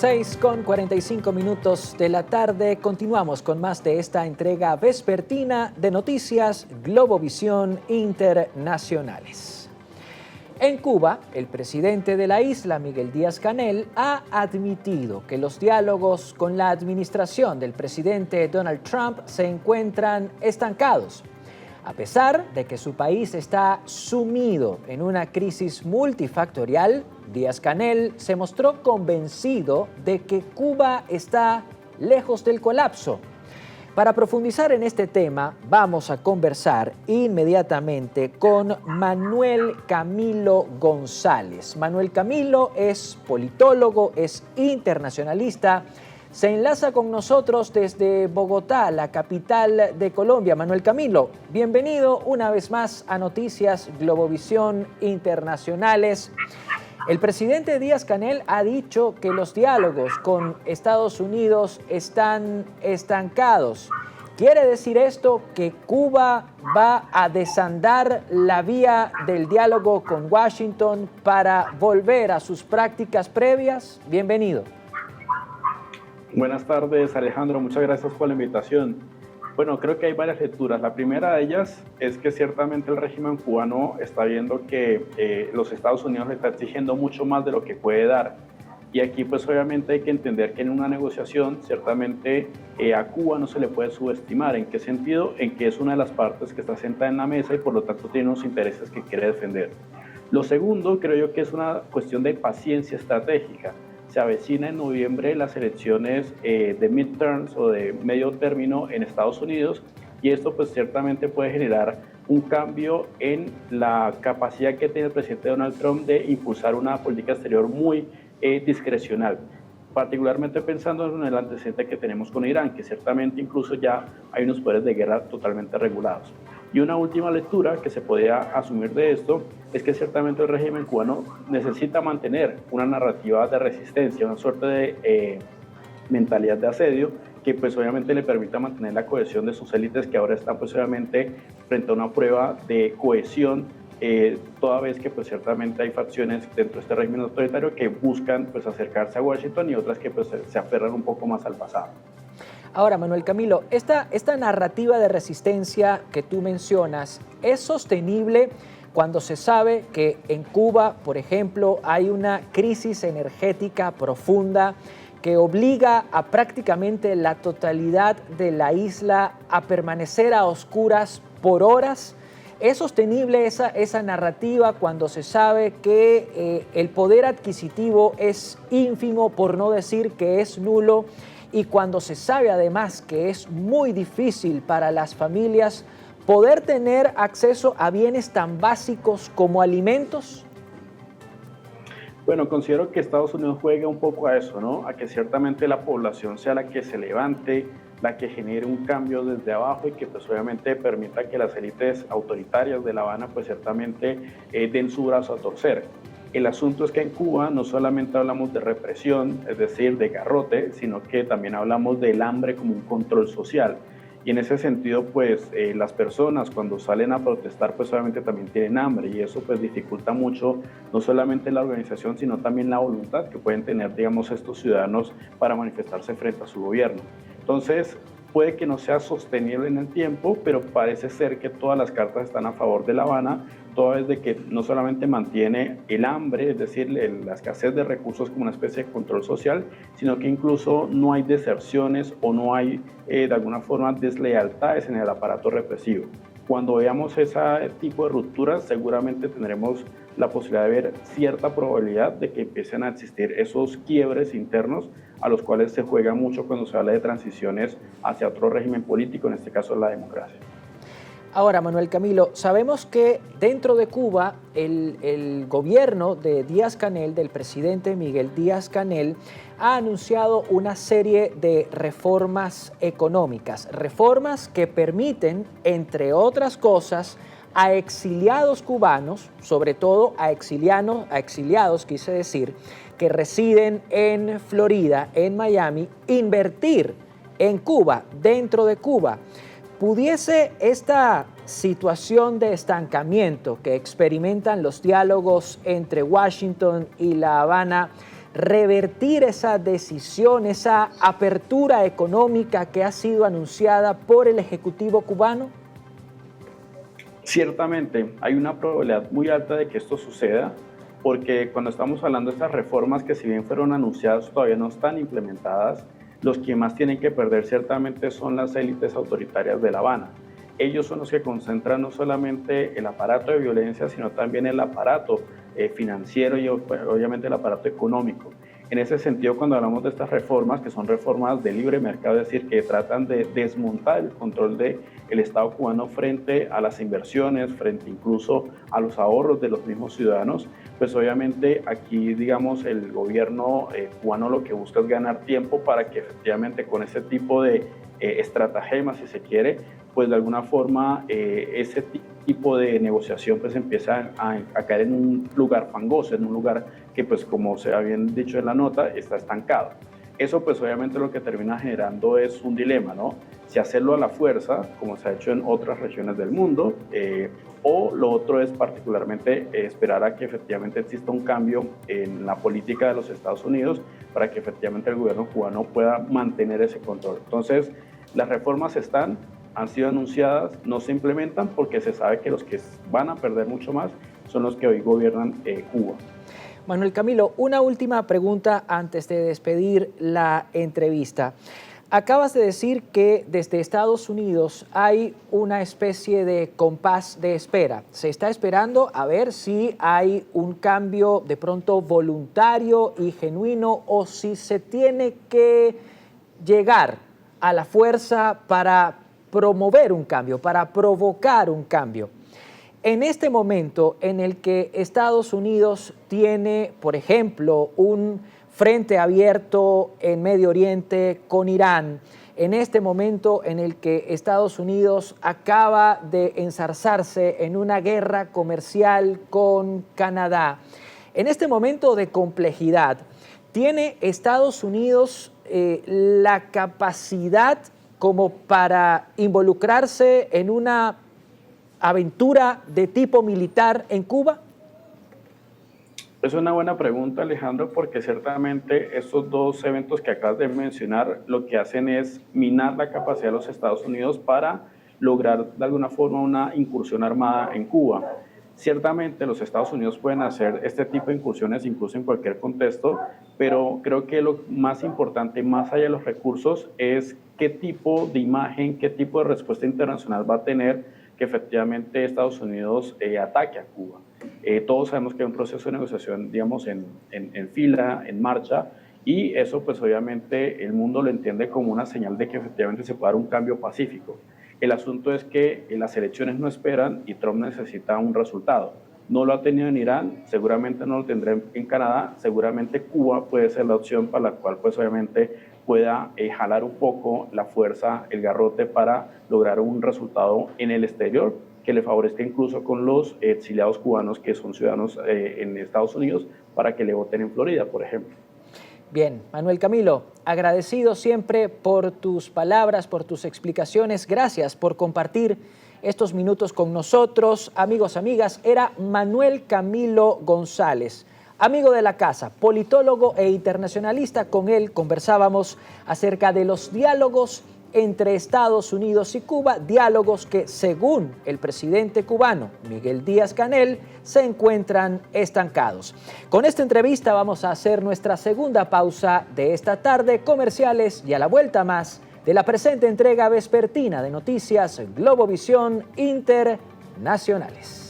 6:45 de la tarde, continuamos con más de esta entrega vespertina de noticias Globovisión Internacionales. En Cuba, el presidente de la isla, Miguel Díaz-Canel, ha admitido que los diálogos con la administración del presidente Donald Trump se encuentran estancados. A pesar de que su país está sumido en una crisis multifactorial, Díaz-Canel se mostró convencido de que Cuba está lejos del colapso. Para profundizar en este tema, vamos a conversar inmediatamente con Manuel Camilo González. Manuel Camilo es politólogo, es internacionalista. Se enlaza con nosotros desde Bogotá, la capital de Colombia. Manuel Camilo, bienvenido una vez más a Noticias Globovisión Internacionales. El presidente Díaz-Canel ha dicho que los diálogos con Estados Unidos están estancados. ¿Quiere decir esto que Cuba va a desandar la vía del diálogo con Washington para volver a sus prácticas previas? Bienvenido. Buenas tardes, Alejandro. Muchas gracias por la invitación. Bueno, creo que hay varias lecturas. La primera de ellas es que ciertamente el régimen cubano está viendo que los Estados Unidos le está exigiendo mucho más de lo que puede dar. Y aquí pues obviamente hay que entender que en una negociación ciertamente a Cuba no se le puede subestimar. ¿En qué sentido? En que es una de las partes que está sentada en la mesa y por lo tanto tiene unos intereses que quiere defender. Lo segundo creo yo que es una cuestión de paciencia estratégica. Se avecina en noviembre las elecciones de midterms o de medio término en Estados Unidos y esto pues ciertamente puede generar un cambio en la capacidad que tiene el presidente Donald Trump de impulsar una política exterior muy discrecional, particularmente pensando en el antecedente que tenemos con Irán, que ciertamente incluso ya hay unos poderes de guerra totalmente regulados. Y una última lectura que se podría asumir de esto es que ciertamente el régimen cubano necesita mantener una narrativa de resistencia, una suerte de mentalidad de asedio que pues obviamente le permita mantener la cohesión de sus élites que ahora están pues obviamente frente a una prueba de cohesión, toda vez que pues ciertamente hay facciones dentro de este régimen autoritario que buscan pues acercarse a Washington y otras que pues se aferran un poco más al pasado. Ahora, Manuel Camilo, esta narrativa de resistencia que tú mencionas, ¿es sostenible cuando se sabe que en Cuba, por ejemplo, hay una crisis energética profunda que obliga a prácticamente la totalidad de la isla a permanecer a oscuras por horas? ¿Es sostenible esa narrativa cuando se sabe que el poder adquisitivo es ínfimo, por no decir que es nulo? Y cuando se sabe además que es muy difícil para las familias poder tener acceso a bienes tan básicos como alimentos. Bueno, considero que Estados Unidos juega un poco a eso, ¿no? A que ciertamente la población sea la que se levante, la que genere un cambio desde abajo y que pues obviamente permita que las élites autoritarias de La Habana pues ciertamente den su brazo a torcer. El asunto es que en Cuba no solamente hablamos de represión, es decir, de garrote, sino que también hablamos del hambre como un control social. Y en ese sentido, pues las personas cuando salen a protestar, pues obviamente también tienen hambre y eso pues dificulta mucho no solamente la organización, sino también la voluntad que pueden tener, digamos, estos ciudadanos para manifestarse frente a su gobierno. Entonces, puede que no sea sostenible en el tiempo, pero parece ser que todas las cartas están a favor de La Habana, toda vez de que no solamente mantiene el hambre, es decir, la escasez de recursos como una especie de control social, sino que incluso no hay deserciones o no hay de alguna forma deslealtades en el aparato represivo. Cuando veamos ese tipo de rupturas, seguramente tendremos la posibilidad de ver cierta probabilidad de que empiecen a existir esos quiebres internos a los cuales se juega mucho cuando se habla de transiciones hacia otro régimen político, en este caso la democracia. Ahora, Manuel Camilo, sabemos que dentro de Cuba el gobierno de Díaz-Canel, del presidente Miguel Díaz-Canel, ha anunciado una serie de reformas económicas, reformas que permiten, entre otras cosas, a exiliados cubanos, sobre todo a exiliados, quise decir, que residen en Florida, en Miami, invertir en Cuba, dentro de Cuba. ¿Pudiese esta situación de estancamiento que experimentan los diálogos entre Washington y La Habana revertir esa decisión, esa apertura económica que ha sido anunciada por el Ejecutivo cubano? Ciertamente, hay una probabilidad muy alta de que esto suceda, porque cuando estamos hablando de estas reformas que si bien fueron anunciadas todavía no están implementadas, los que más tienen que perder ciertamente son las élites autoritarias de La Habana. Ellos son los que concentran no solamente el aparato de violencia, sino también el aparato financiero y obviamente el aparato económico. En ese sentido, cuando hablamos de estas reformas, que son reformas de libre mercado, es decir, que tratan de desmontar el control del Estado cubano frente a las inversiones, frente incluso a los ahorros de los mismos ciudadanos, pues obviamente aquí, digamos, el gobierno cubano lo que busca es ganar tiempo para que efectivamente con ese tipo de estratagemas, si se quiere, pues de alguna forma ese tipo de negociación pues empieza a caer en un lugar fangoso, en un lugar que pues como se había dicho en la nota, está estancado. Eso pues obviamente lo que termina generando es un dilema, ¿no? Si hacerlo a la fuerza, como se ha hecho en otras regiones del mundo, o lo otro es particularmente esperar a que efectivamente exista un cambio en la política de los Estados Unidos para que efectivamente el gobierno cubano pueda mantener ese control. Entonces, las reformas han sido anunciadas, no se implementan porque se sabe que los que van a perder mucho más son los que hoy gobiernan Cuba. Manuel Camilo, una última pregunta antes de despedir la entrevista. Acabas de decir que desde Estados Unidos hay una especie de compás de espera. Se está esperando a ver si hay un cambio de pronto voluntario y genuino o si se tiene que llegar a la fuerza para promover un cambio, para provocar un cambio. En este momento en el que Estados Unidos tiene, por ejemplo, un frente abierto en Medio Oriente con Irán, en este momento en el que Estados Unidos acaba de enzarzarse en una guerra comercial con Canadá, en este momento de complejidad, ¿tiene Estados Unidos la capacidad como para involucrarse en una aventura de tipo militar en Cuba? Es una buena pregunta, Alejandro, porque ciertamente estos dos eventos que acabas de mencionar lo que hacen es minar la capacidad de los Estados Unidos para lograr de alguna forma una incursión armada en Cuba. Ciertamente los Estados Unidos pueden hacer este tipo de incursiones incluso en cualquier contexto, pero creo que lo más importante, más allá de los recursos, es qué tipo de imagen, qué tipo de respuesta internacional va a tener que efectivamente Estados Unidos ataque a Cuba. Todos sabemos que hay un proceso de negociación, digamos, en fila, en marcha, y eso pues obviamente el mundo lo entiende como una señal de que efectivamente se puede dar un cambio pacífico. El asunto es que las elecciones no esperan y Trump necesita un resultado. No lo ha tenido en Irán, seguramente no lo tendrá en Canadá, seguramente Cuba puede ser la opción para la cual pues obviamente pueda jalar un poco la fuerza, el garrote para lograr un resultado en el exterior que le favorezca incluso con los exiliados cubanos que son ciudadanos en Estados Unidos para que le voten en Florida, por ejemplo. Bien, Manuel Camilo, agradecido siempre por tus palabras, por tus explicaciones. Gracias por compartir estos minutos con nosotros. Amigos, amigas, era Manuel Camilo González, amigo de la casa, politólogo e internacionalista. Con él conversábamos acerca de los diálogos entre Estados Unidos y Cuba, diálogos que, según el presidente cubano Miguel Díaz-Canel, se encuentran estancados. Con esta entrevista vamos a hacer nuestra segunda pausa de esta tarde, comerciales, y a la vuelta más de la presente entrega vespertina de Noticias Globovisión Internacionales.